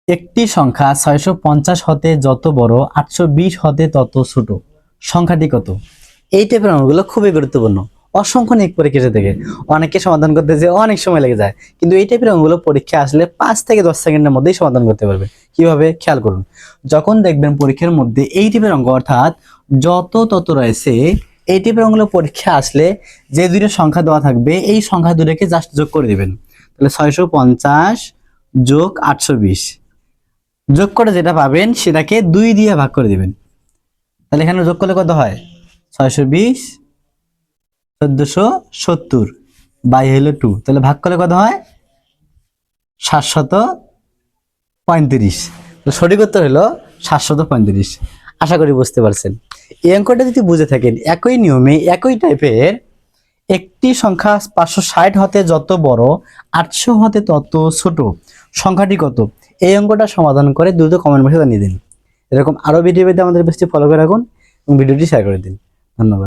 একটি সংখ্যা 650 হতে যত বড় 820 হতে তত ছোট, সংখ্যাটি কত? এই টাইপের অঙ্কগুলো খুবই গুরুত্বপূর্ণ। অসংখ্য নিক পরীক্ষা থেকে অনেকে সমাধান করতে যে অনেক সময় লেগে যায়, কিন্তু এই টাইপের অঙ্কগুলো পরীক্ষা আসলে 5 থেকে 10 সেকেন্ডের মধ্যেই সমাধান করতে পারবে। কিভাবে? খেয়াল করুন। যখন দেখবেন পরীক্ষার মধ্যে এই টাইপের অঙ্ক অর্থাৎ যত তত রয়েছে, এই টাইপের অঙ্কগুলো পরীক্ষা আসলে যে দুইটা সংখ্যা দেওয়া থাকবে এই সংখ্যা দুটোকে জাস্ট যোগ করে দিবেন। তাহলে 650 যোগ 820, যোগ করে যেটা পাবেন সেটাকে 2 দিয়ে ভাগ করে দিবেন। তাহলে এখানে যোগ করলে কত হয়? 620 1470 বাই হলো 2, তাহলে ভাগ করলে কত হয়? 735। তো সঠিক উত্তর হলো 735। আশা করি বুঝতে পারছেন। এই অঙ্কটা যদি বুঝে থাকেন, একই নিয়মে একই টাইপের একটি সংখ্যা 560 হতে যত বড় 800 হতে তত ছোট, সংখ্যাটি কত? এই অঙ্কটা সমাধান করে দ্রুত কমেন্ট বক্সে জানিয়ে দিন। এরকম আরো ভিডিও পেতে আমাদের পেজটি ফলো করে রাখুন এবং ভিডিওটি শেয়ার করে দিন। ধন্যবাদ।